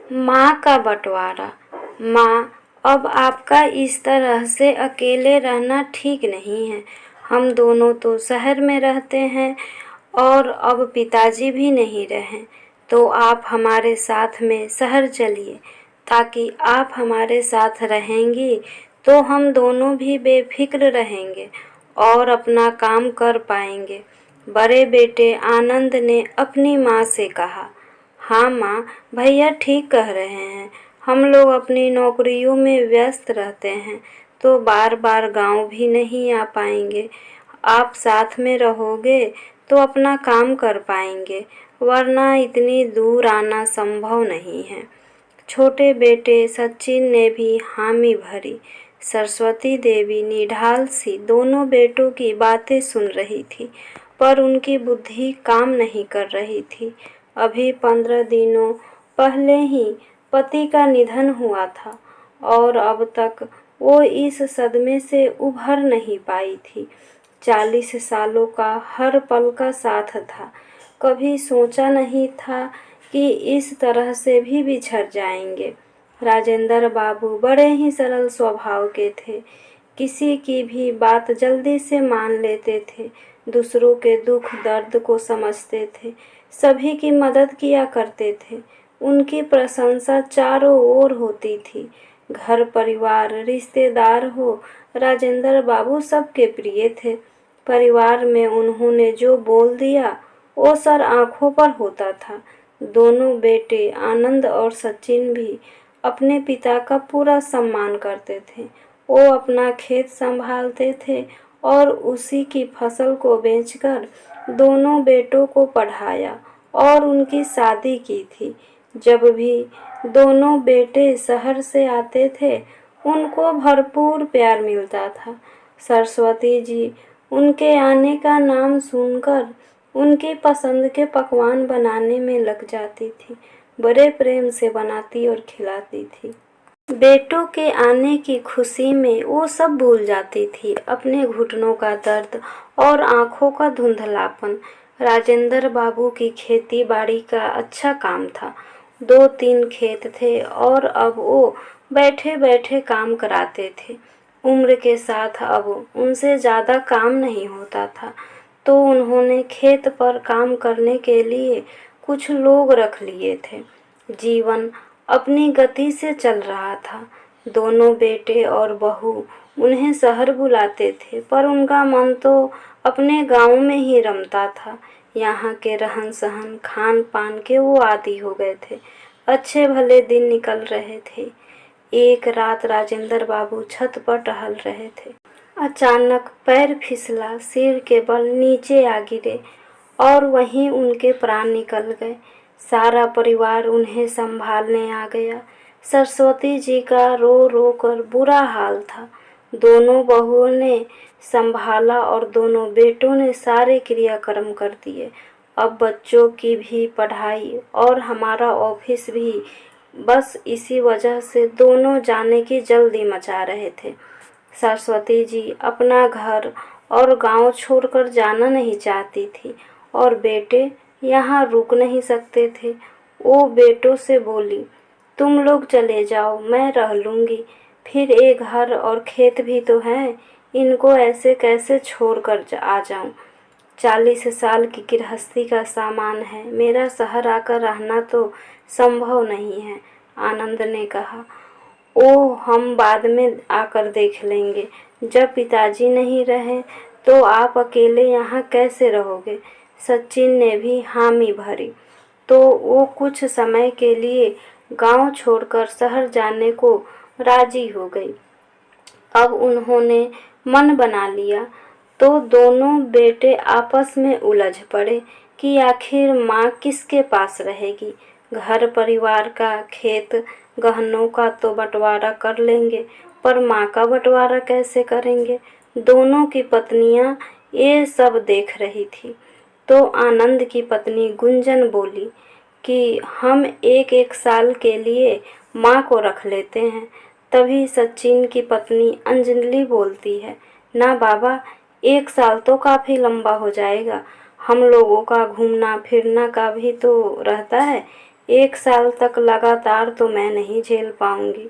माँ का बंटवारा। माँ, अब आपका इस तरह से अकेले रहना ठीक नहीं है। हम दोनों तो शहर में रहते हैं और अब पिताजी भी नहीं रहे, तो आप हमारे साथ में शहर चलिए। ताकि आप हमारे साथ रहेंगी तो हम दोनों भी बेफिक्र रहेंगे और अपना काम कर पाएंगे। बड़े बेटे आनंद ने अपनी माँ से कहा। हाँ माँ, भैया ठीक कह रहे हैं। हम लोग अपनी नौकरियों में व्यस्त रहते हैं तो बार बार गांव भी नहीं आ पाएंगे। आप साथ में रहोगे तो अपना काम कर पाएंगे, वरना इतनी दूर आना संभव नहीं है। छोटे बेटे सचिन ने भी हामी भरी। सरस्वती देवी निढाल सी दोनों बेटों की बातें सुन रही थी, पर उनकी बुद्धि काम नहीं कर रही थी। अभी 15 दिनों पहले ही पति का निधन हुआ था और अब तक वो इस सदमे से उभर नहीं पाई थी। 40 सालों का हर पल का साथ था। कभी सोचा नहीं था कि इस तरह से भी बिछड़ जाएंगे। राजेंद्र बाबू बड़े ही सरल स्वभाव के थे। किसी की भी बात जल्दी से मान लेते थे, दूसरों के दुख दर्द को समझते थे, सभी की मदद किया करते थे। उनकी प्रशंसा चारों ओर होती थी। घर परिवार रिश्तेदार हो, राजेंद्र बाबू सबके प्रिय थे। परिवार में उन्होंने जो बोल दिया वो सर आंखों पर होता था। दोनों बेटे आनंद और सचिन भी अपने पिता का पूरा सम्मान करते थे। वो अपना खेत संभालते थे और उसी की फसल को बेचकर दोनों बेटों को पढ़ाया और उनकी शादी की थी। जब भी दोनों बेटे शहर से आते थे, उनको भरपूर प्यार मिलता था। सरस्वती जी उनके आने का नाम सुनकर उनकी पसंद के पकवान बनाने में लग जाती थी। बड़े प्रेम से बनाती और खिलाती थी। बेटों के आने की खुशी में वो सब भूल जाती थी, अपने घुटनों का दर्द और आंखों का धुंधलापन। राजेंद्र बाबू की खेती बाड़ी का अच्छा काम था। 2-3 खेत थे और अब वो बैठे बैठे काम कराते थे। उम्र के साथ अब उनसे ज़्यादा काम नहीं होता था, तो उन्होंने खेत पर काम करने के लिए कुछ लोग रख लिए थे। जीवन अपनी गति से चल रहा था। दोनों बेटे और बहू उन्हें शहर बुलाते थे, पर उनका मन तो अपने गांव में ही रमता था। यहाँ के रहन सहन खान पान के वो आदी हो गए थे। अच्छे भले दिन निकल रहे थे। एक रात राजेंद्र बाबू छत पर टहल रहे थे। अचानक पैर फिसला, सिर के बल नीचे आ गिरे और वहीं उनके प्राण निकल गए। सारा परिवार उन्हें संभालने आ गया। सरस्वती जी का रो रो कर बुरा हाल था। दोनों बहुओं ने संभाला और दोनों बेटों ने सारे क्रियाक्रम कर दिए। अब बच्चों की भी पढ़ाई और हमारा ऑफिस भी, बस इसी वजह से दोनों जाने की जल्दी मचा रहे थे। सरस्वती जी अपना घर और गांव छोड़कर जाना नहीं चाहती थी और बेटे यहाँ रुक नहीं सकते थे। वो बेटों से बोली, तुम लोग चले जाओ, मैं रह लूँगी। फिर एक घर और खेत भी तो है, इनको ऐसे कैसे छोड़कर आ जाऊँ। 40 साल की गृहस्थी का सामान है, मेरा शहर आकर रहना तो संभव नहीं है। आनंद ने कहा, ओ हम बाद में आकर देख लेंगे। जब पिताजी नहीं रहे तो आप अकेले यहाँ कैसे रहोगे। सचिन ने भी हामी भरी, तो वो कुछ समय के लिए गांव छोड़कर शहर जाने को राजी हो गई। अब उन्होंने मन बना लिया तो दोनों बेटे आपस में उलझ पड़े कि आखिर माँ किसके पास रहेगी। घर परिवार का, खेत गहनों का तो बंटवारा कर लेंगे, पर माँ का बंटवारा कैसे करेंगे। दोनों की पत्नियां ये सब देख रही थी। तो आनंद की पत्नी गुंजन बोली कि हम एक साल के लिए माँ को रख लेते हैं। तभी सचिन की पत्नी अंजलि बोलती है, ना बाबा, 1 साल तो काफ़ी लंबा हो जाएगा। हम लोगों का घूमना फिरना का भी तो रहता है। 1 साल तक लगातार तो मैं नहीं झेल पाऊंगी।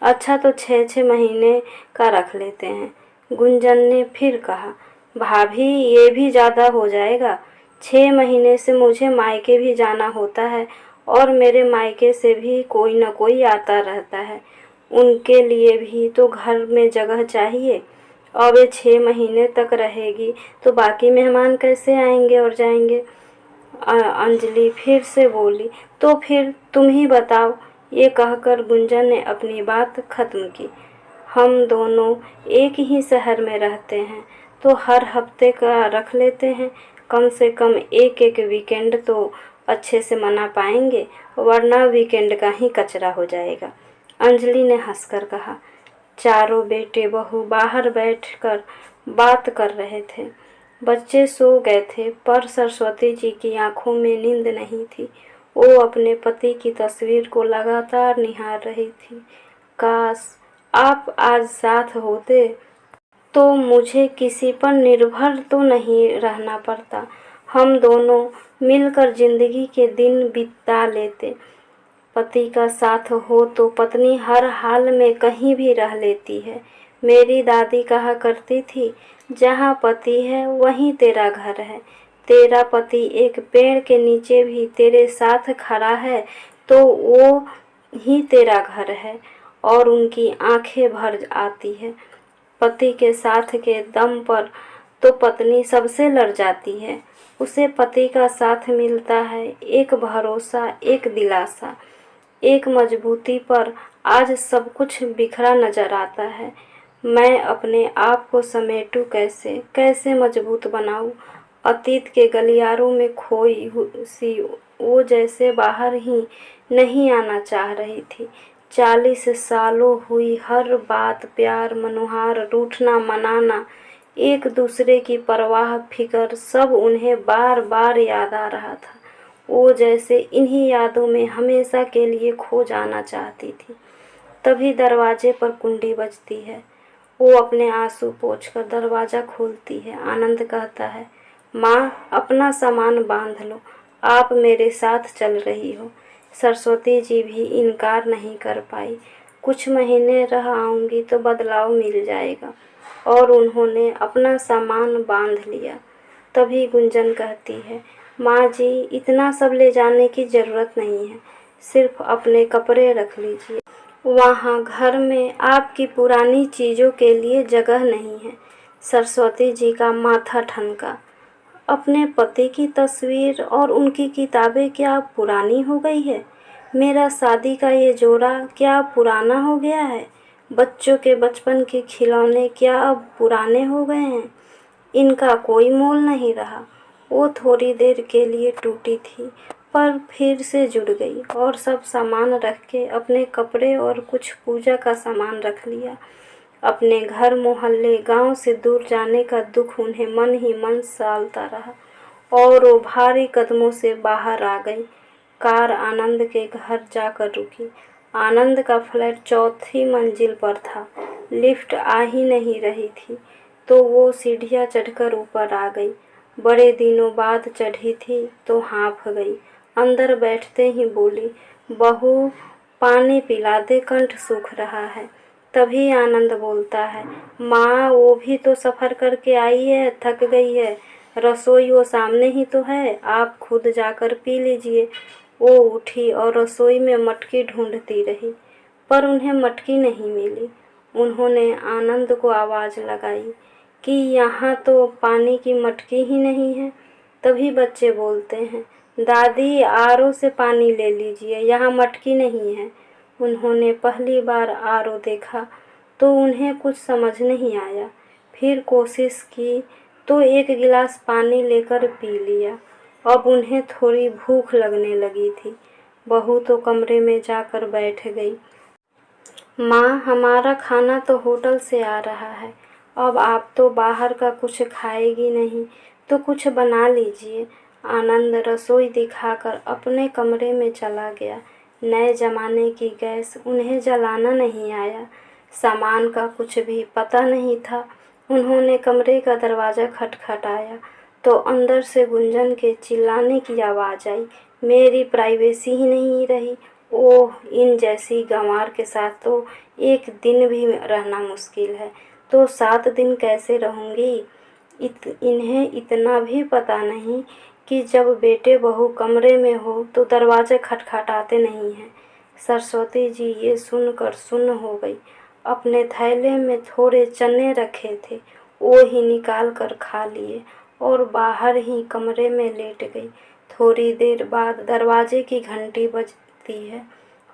अच्छा तो 6-6 महीने का रख लेते हैं। गुंजन ने फिर कहा, भाभी ये भी ज़्यादा हो जाएगा। 6 महीने से मुझे मायके भी जाना होता है और मेरे मायके से भी कोई न कोई आता रहता है। उनके लिए भी तो घर में जगह चाहिए। अब ये 6 महीने तक रहेगी तो बाकी मेहमान कैसे आएंगे और जाएंगे। अंजलि फिर से बोली, तो फिर तुम ही बताओ। ये कहकर गुंजन ने अपनी बात खत्म की। हम दोनों एक ही शहर में रहते हैं तो हर हफ्ते का रख लेते हैं। कम से कम एक एक वीकेंड तो अच्छे से मना पाएंगे, वरना वीकेंड का ही कचरा हो जाएगा। अंजलि ने हंसकर कहा। चारों बेटे बहू बाहर बैठकर बात कर रहे थे। बच्चे सो गए थे पर सरस्वती जी की आंखों में नींद नहीं थी। वो अपने पति की तस्वीर को लगातार निहार रही थी। काश आप आज साथ होते तो मुझे किसी पर निर्भर तो नहीं रहना पड़ता। हम दोनों मिलकर जिंदगी के दिन बिता लेते। पति का साथ हो तो पत्नी हर हाल में कहीं भी रह लेती है। मेरी दादी कहा करती थी, जहाँ पति है वहीं तेरा घर है। तेरा पति एक पेड़ के नीचे भी तेरे साथ खड़ा है तो वो ही तेरा घर है। और उनकी आंखें भर आती है। पति के साथ के दम पर तो पत्नी सबसे लड़ जाती है। उसे पति का साथ मिलता है, एक भरोसा, एक दिलासा, एक मजबूती पर आज सब कुछ बिखरा नजर आता है। मैं अपने आप को समेटूं कैसे, कैसे मजबूत बनाऊं। अतीत के गलियारों में खोई सी वो जैसे बाहर ही नहीं आना चाह रही थी। 40 सालों हुई हर बात, प्यार, मनुहार, रूठना, मनाना, एक दूसरे की परवाह, फिक्र, सब उन्हें बार बार याद आ रहा था। वो जैसे इन्हीं यादों में हमेशा के लिए खो जाना चाहती थी। तभी दरवाजे पर कुंडी बजती है। वो अपने आंसू पोंछकर दरवाज़ा खोलती है। आनंद कहता है, माँ अपना सामान बांध लो, आप मेरे साथ चल रही हो। सरस्वती जी भी इनकार नहीं कर पाई। कुछ महीने रह आऊँगी तो बदलाव मिल जाएगा। और उन्होंने अपना सामान बांध लिया। तभी गुंजन कहती है, माँ जी इतना सब ले जाने की ज़रूरत नहीं है, सिर्फ अपने कपड़े रख लीजिए। वहाँ घर में आपकी पुरानी चीज़ों के लिए जगह नहीं है। सरस्वती जी का माथा ठनका। अपने पति की तस्वीर और उनकी किताबें क्या पुरानी हो गई है? मेरा शादी का ये जोड़ा क्या पुराना हो गया है? बच्चों के बचपन के खिलौने क्या अब पुराने हो गए हैं? इनका कोई मोल नहीं रहा। वो थोड़ी देर के लिए टूटी थी पर फिर से जुड़ गई और सब सामान रख के अपने कपड़े और कुछ पूजा का सामान रख लिया। अपने घर, मोहल्ले, गांव से दूर जाने का दुख उन्हें मन ही मन सालता रहा और वो भारी कदमों से बाहर आ गई। कार आनंद के घर जाकर रुकी। आनंद का फ्लैट 4थी मंजिल पर था। लिफ्ट आ ही नहीं रही थी तो वो सीढ़ियाँ चढ़कर ऊपर आ गई। बड़े दिनों बाद चढ़ी थी तो हाँफ गई। अंदर बैठते ही बोली, बहू पानी पिला दे, कंठ सूख रहा है। तभी आनंद बोलता है, माँ वो भी तो सफ़र करके आई है, थक गई है। रसोई वो सामने ही तो है, आप खुद जाकर पी लीजिए। वो उठी और रसोई में मटकी ढूंढती रही पर उन्हें मटकी नहीं मिली। उन्होंने आनंद को आवाज़ लगाई कि यहाँ तो पानी की मटकी ही नहीं है। तभी बच्चे बोलते हैं, दादी आरओ से पानी ले लीजिए, यहाँ मटकी नहीं है। उन्होंने पहली बार आरओ देखा तो उन्हें कुछ समझ नहीं आया। फिर कोशिश की तो एक गिलास पानी लेकर पी लिया। अब उन्हें थोड़ी भूख लगने लगी थी। बहू तो कमरे में जाकर बैठ गई। माँ हमारा खाना तो होटल से आ रहा है, अब आप तो बाहर का कुछ खाएगी नहीं तो कुछ बना लीजिए। आनंद रसोई दिखाकर अपने कमरे में चला गया। नए ज़माने की गैस उन्हें जलाना नहीं आया, सामान का कुछ भी पता नहीं था। उन्होंने कमरे का दरवाज़ा खटखटाया तो अंदर से गुंजन के चिल्लाने की आवाज़ आई, मेरी प्राइवेसी ही नहीं रही। ओह, इन जैसी गंवार के साथ तो एक दिन भी रहना मुश्किल है, तो 7 दिन कैसे रहूँगी। इन्हें इतना भी पता नहीं कि जब बेटे बहू कमरे में हो तो दरवाजे खटखटाते नहीं हैं। सरस्वती जी ये सुनकर सुन्न हो गई। अपने थैले में थोड़े चने रखे थे, वो ही निकाल कर खा लिए और बाहर ही कमरे में लेट गई। थोड़ी देर बाद दरवाजे की घंटी बजती है।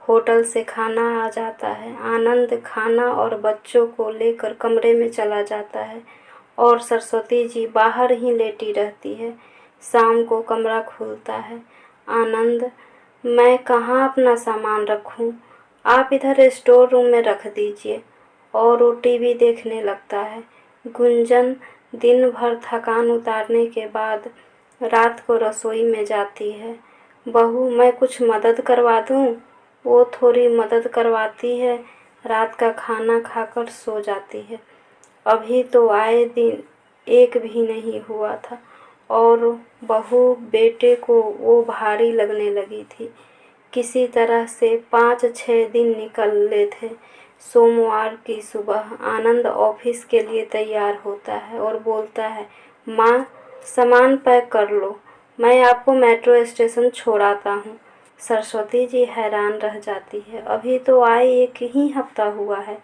होटल से खाना आ जाता है। आनंद खाना और बच्चों को लेकर कमरे में चला जाता है और सरस्वती जी बाहर ही लेटी रहती है। शाम को कमरा खुलता है। आनंद, मैं कहाँ अपना सामान रखूं? आप इधर स्टोर रूम में रख दीजिए। और वो टीवी देखने लगता है। गुंजन दिन भर थकान उतारने के बाद रात को रसोई में जाती है। बहू, मैं कुछ मदद करवा दूं? वो थोड़ी मदद करवाती है। रात का खाना खाकर सो जाती है। अभी तो आए दिन एक भी नहीं हुआ था और बहू बेटे को वो भारी लगने लगी थी। किसी तरह से 5-6 दिन निकले थे। सोमवार की सुबह आनंद ऑफिस के लिए तैयार होता है और बोलता है, माँ, सामान पैक कर लो, मैं आपको मेट्रो स्टेशन छोड़ाता हूँ। सरस्वती जी हैरान रह जाती है। अभी तो आए 1 ही हफ्ता हुआ है।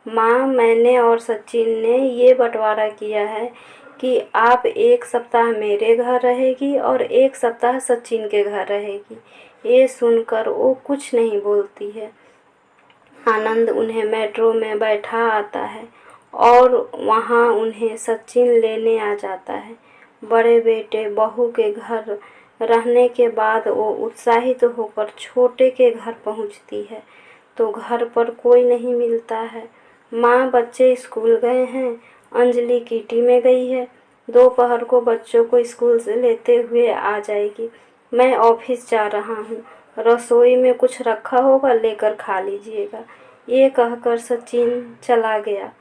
माँ, मैंने और सचिन ने ये बंटवारा किया है कि आप 1 सप्ताह मेरे घर रहेगी और 1 सप्ताह सचिन के घर रहेगी। ये सुनकर वो कुछ नहीं बोलती है। आनंद उन्हें मेट्रो में बैठा आता है और वहाँ उन्हें सचिन लेने आ जाता है। बड़े बेटे बहू के घर रहने के बाद वो उत्साहित होकर छोटे के घर पहुँचती है तो घर पर कोई नहीं मिलता है। माँ, बच्चे स्कूल गए हैं। अंजलि किटी में गई है। दोपहर को बच्चों को स्कूल से लेते हुए आ जाएगी। मैं ऑफिस जा रहा हूँ। रसोई में कुछ रखा होगा, लेकर खा लीजिएगा। ये कहकर सचिन चला गया।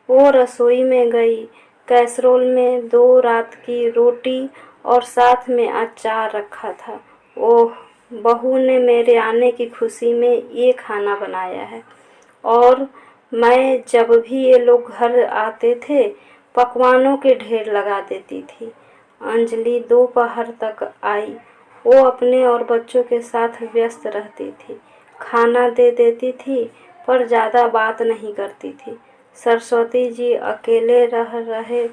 वो रसोई में गई। कैसरोल में 2 रात की रोटी और साथ में अचार रखा था। ओह, बहू ने मेरे आने की खुशी में ये खाना बनाया है। और मैं जब भी ये लोग घर आते थे पकवानों के ढेर लगा देती थी। अंजलि दोपहर तक आई। वो अपने और बच्चों के साथ व्यस्त रहती थी। खाना दे देती थी पर ज़्यादा बात नहीं करती थी। सरस्वती जी अकेले रह रहे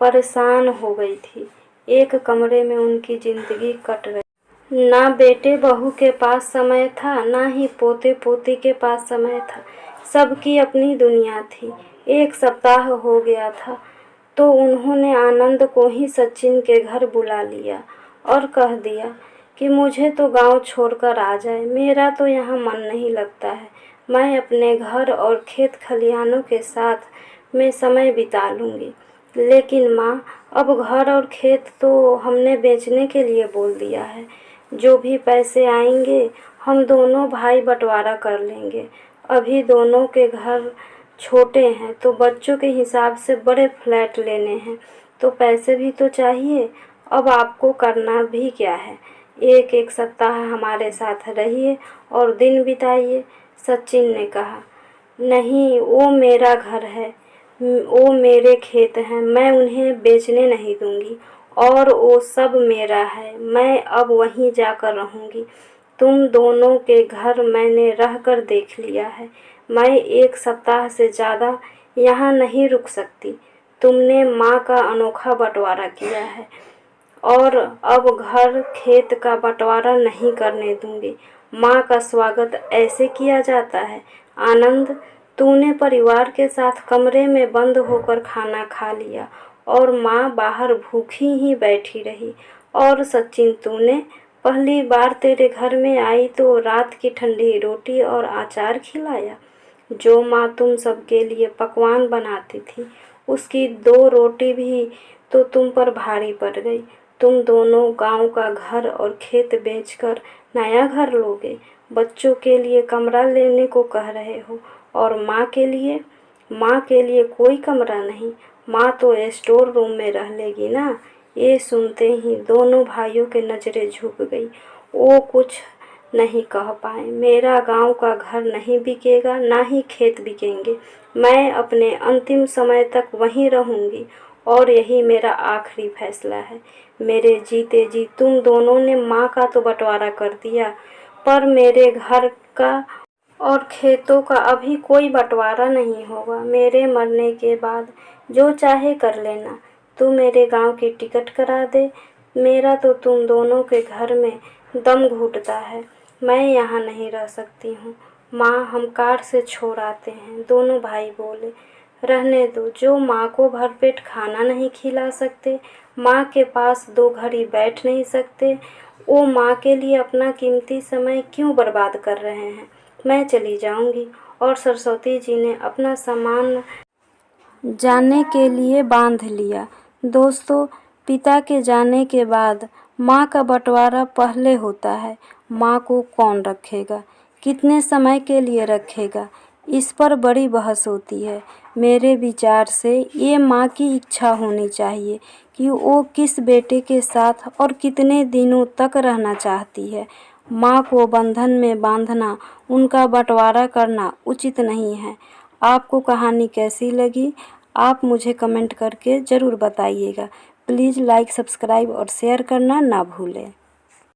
परेशान हो गई थी। एक कमरे में उनकी जिंदगी कट रही। ना बेटे बहू के पास समय था, ना ही पोते पोती के पास समय था। सबकी अपनी दुनिया थी। 1 सप्ताह हो गया था तो उन्होंने आनंद को ही सचिन के घर बुला लिया और कह दिया कि मुझे तो गांव छोड़कर आ जाए, मेरा तो यहाँ मन नहीं लगता है। मैं अपने घर और खेत खलिहानों के साथ में समय बिता लूँगी। लेकिन माँ, अब घर और खेत तो हमने बेचने के लिए बोल दिया है। जो भी पैसे आएंगे हम दोनों भाई बंटवारा कर लेंगे। अभी दोनों के घर छोटे हैं तो बच्चों के हिसाब से बड़े फ्लैट लेने हैं तो पैसे भी तो चाहिए। अब आपको करना भी क्या है, 1-1 सप्ताह हमारे साथ रहिए और दिन बिताइए। सचिन ने कहा, नहीं, वो मेरा घर है, वो मेरे खेत हैं, मैं उन्हें बेचने नहीं दूंगी और वो सब मेरा है। मैं अब वहीं जाकर रहूंगी। तुम दोनों के घर मैंने रहकर देख लिया है। मैं 1 सप्ताह से ज़्यादा यहाँ नहीं रुक सकती। तुमने माँ का अनोखा बंटवारा किया है और अब घर खेत का बंटवारा नहीं करने दूंगी। माँ का स्वागत ऐसे किया जाता है। आनंद, तूने परिवार के साथ कमरे में बंद होकर खाना खा लिया और माँ बाहर भूखी ही बैठी रही। और सचिन, तूने पहली बार तेरे घर में आई तो रात की ठंडी रोटी और अचार खिलाया। जो माँ तुम सबके लिए पकवान बनाती थी उसकी 2 रोटी भी तो तुम पर भारी पड़ गई। तुम दोनों गांव का घर और खेत बेचकर नया घर लोगे। बच्चों के लिए कमरा लेने को कह रहे हो और माँ के लिए? माँ के लिए कोई कमरा नहीं, माँ तो स्टोर रूम में रह लेगी ना। ये सुनते ही दोनों भाइयों की नज़रें झुक गई। वो कुछ नहीं कह पाए। मेरा गांव का घर नहीं बिकेगा, ना ही खेत बिकेंगे। मैं अपने अंतिम समय तक वहीं रहूंगी और यही मेरा आखिरी फैसला है। मेरे जीते जी तुम दोनों ने माँ का तो बंटवारा कर दिया, पर मेरे घर का और खेतों का अभी कोई बंटवारा नहीं होगा। मेरे मरने के बाद जो चाहे कर लेना। तू मेरे गांव की टिकट करा दे। मेरा तो तुम दोनों के घर में दम घुटता है। मैं यहाँ नहीं रह सकती हूँ। माँ, हम कार से छोड़ आते हैं, दोनों भाई बोले। रहने दो, जो माँ को भरपेट खाना नहीं खिला सकते, माँ के पास 2 घड़ी बैठ नहीं सकते, वो माँ के लिए अपना कीमती समय क्यों बर्बाद कर रहे हैं। मैं चली जाऊंगी। और सरस्वती जी ने अपना सामान जाने के लिए बांध लिया। दोस्तों, पिता के जाने के बाद माँ का बंटवारा पहले होता है। माँ को कौन रखेगा, कितने समय के लिए रखेगा, इस पर बड़ी बहस होती है। मेरे विचार से ये माँ की इच्छा होनी चाहिए कि वो किस बेटे के साथ और कितने दिनों तक रहना चाहती है। माँ को बंधन में बांधना, उनका बंटवारा करना उचित नहीं है। आपको कहानी कैसी लगी, आप मुझे कमेंट करके ज़रूर बताइएगा। प्लीज़ लाइक, सब्सक्राइब और शेयर करना ना भूलें।